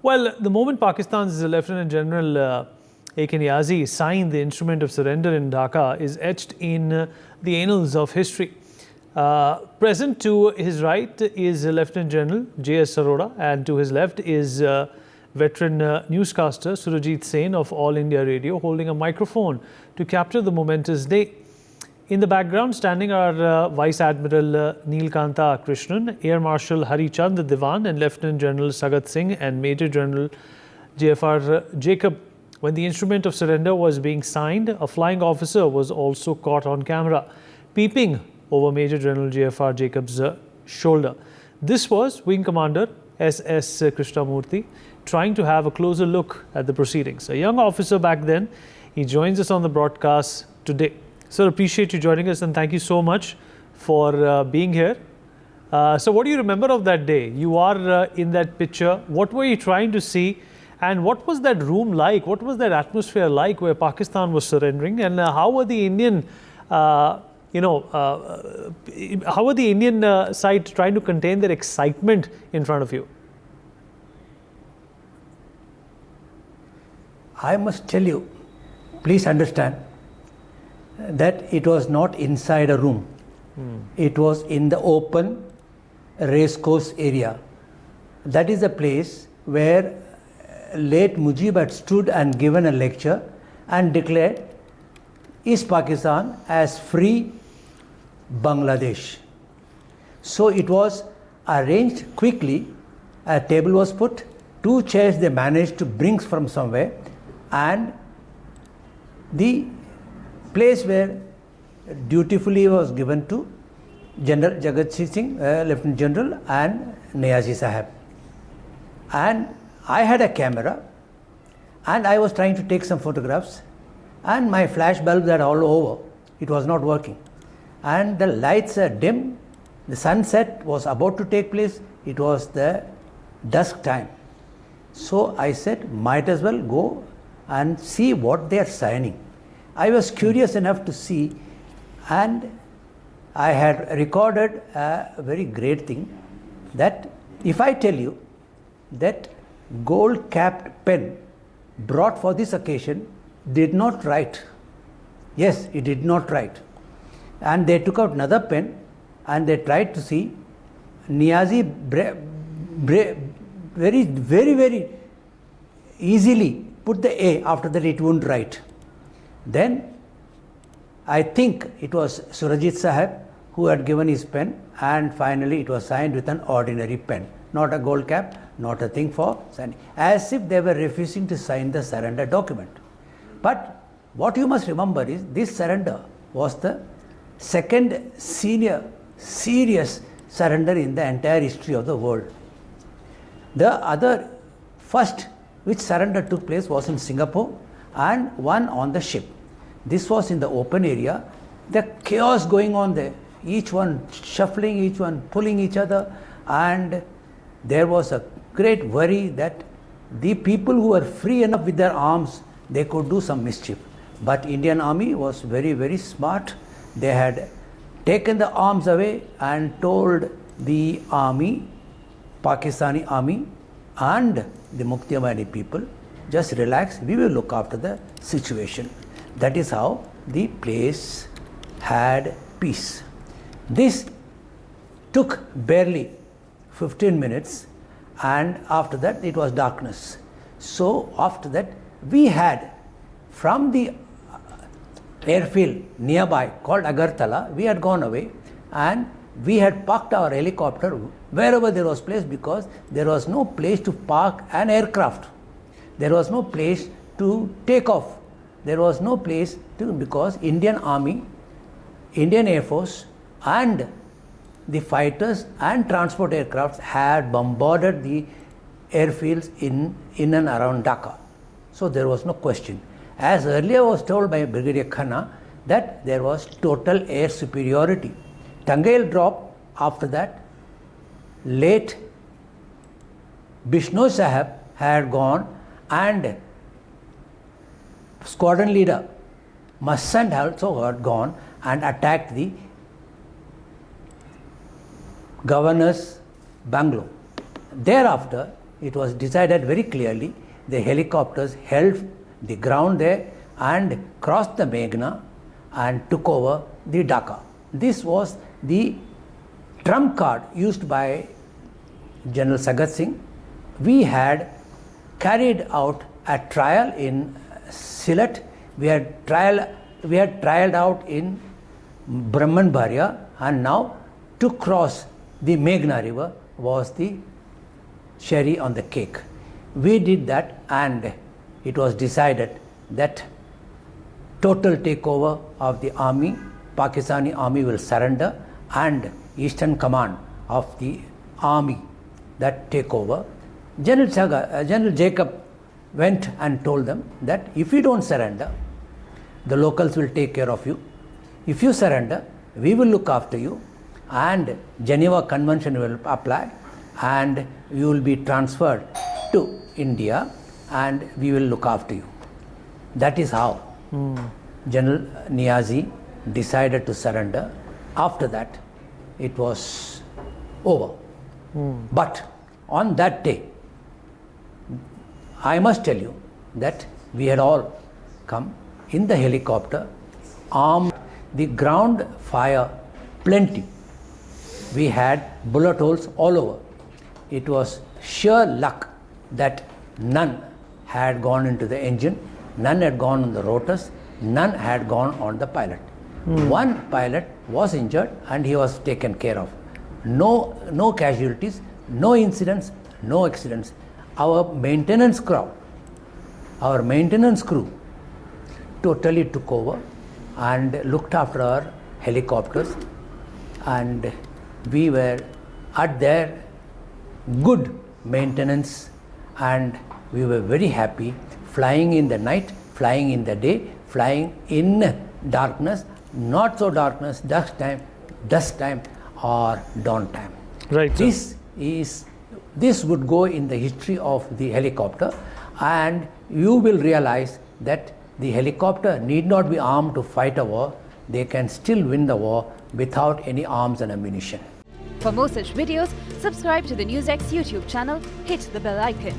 Well, the moment Pakistan's Lieutenant General A.K. Niazi signed the instrument of surrender in Dhaka is etched in the annals of history. Present to his right is Lieutenant General J.S. Arora, and to his left is veteran newscaster Surajit Sen of All India Radio, holding a microphone to capture the momentous day. In the background, standing are Vice Admiral Neelkanta Krishnan, Air Marshal Hari Chand Diwan, and Lieutenant General Sagat Singh and Major General J.F.R. Jacob. When the instrument of surrender was being signed, a flying officer was also caught on camera, peeping over Major General J.F.R. Jacob's shoulder. This was Wing Commander S.S. Krishnamurthy, trying to have a closer look at the proceedings. A young officer back then, he joins us on the broadcast today. Sir, appreciate you joining us and thank you so much for being here. So what do you remember of that day? You are in that picture. What were you trying to see? And what was that room like? What was that atmosphere like where Pakistan was surrendering? And how were the Indian, how were the Indian side trying to contain their excitement in front of you? I must tell you, please understand, that it was not inside a room. It was in the open racecourse area. That is a place where late Mujib had stood and given a lecture and declared East Pakistan as free Bangladesh. So it was arranged quickly. A table was put, 2 chairs they managed to bring from somewhere, and the place where dutifully was given to General Jagat Singh, Lieutenant General, and Niazi Sahab. And I had a camera and I was trying to take some photographs, and my flash bulbs are all over. It was not working. And the lights are dim. The sunset was about to take place. It was the dusk time. So I said, might as well go and see what they are signing. I was curious enough to see, and I had recorded a very great thing, that if I tell you that gold-capped pen brought for this occasion did not write. Yes, it did not write. And they took out another pen and they tried to see. Niazi very easily put the A, after that it wouldn't write. Then I think it was Surajit Sahab who had given his pen, and finally it was signed with an ordinary pen, not a gold cap, not a thing for signing, as if they were refusing to sign the surrender document. But what you must remember is this surrender was the second serious surrender in the entire history of the world. The other first which surrender took place was in Singapore, and one on the ship. This was in the open area. The chaos going on there, each one shuffling, each one pulling each other, and there was a great worry that the people who were free enough with their arms, they could do some mischief. But Indian Army was very smart. They had taken the arms away and told the army, Pakistani army, and the Mukti Abadi people, just relax, we will look after the situation. That is how the place had peace. This took barely 15 minutes, and after that it was darkness. So after that we had, from the airfield nearby called Agartala, we had gone away and we had parked our helicopter wherever there was place, because there was no place to park an aircraft. There was no place to take off. There was no place to, because Indian Army, Indian Air Force and the fighters and transport aircrafts had bombarded the airfields in and around Dhaka. So there was no question. As earlier was told by Brigadier Khanna, that there was total air superiority. Tangail dropped. After that, late Bishnoi Sahab had gone, and squadron leader Masand also had gone and attacked the governor's bungalow. Thereafter, it was decided very clearly. The helicopters held the ground there and crossed the Meghna and took over the Dhaka. This was the trump card used by General Sagat Singh. We had carried out a trial in Sylhet. We had trialed out in Brahmanbaria, and now to cross the Meghna river was the cherry on the cake. We did that, and it was decided that total takeover of the army, Pakistani army will surrender, and Eastern Command of the army that take over. General Jacob went and told them that if you don't surrender, the locals will take care of you. If you surrender, we will look after you, and Geneva Convention will apply, and you will be transferred to India, and we will look after you. That is how General Niazi decided to surrender. After that, it was over. But on that day, I must tell you that we had all come in the helicopter, armed, the ground fire plenty. We had bullet holes all over. It was sheer luck that none had gone into the engine, none had gone on the rotors, none had gone on the pilot. One pilot was injured and he was taken care of. No casualties, no incidents, no accidents. Our maintenance crew totally took over and looked after our helicopters, and we were at their good maintenance, and we were very happy flying in the night, flying in the day, flying in darkness, not so darkness, dusk time or dawn time. Right. This would go in the history of the helicopter, and you will realize that the helicopter need not be armed to fight a war. They can still win the war without any arms and ammunition. For more such videos, subscribe to the NewsX YouTube channel, hit the bell icon.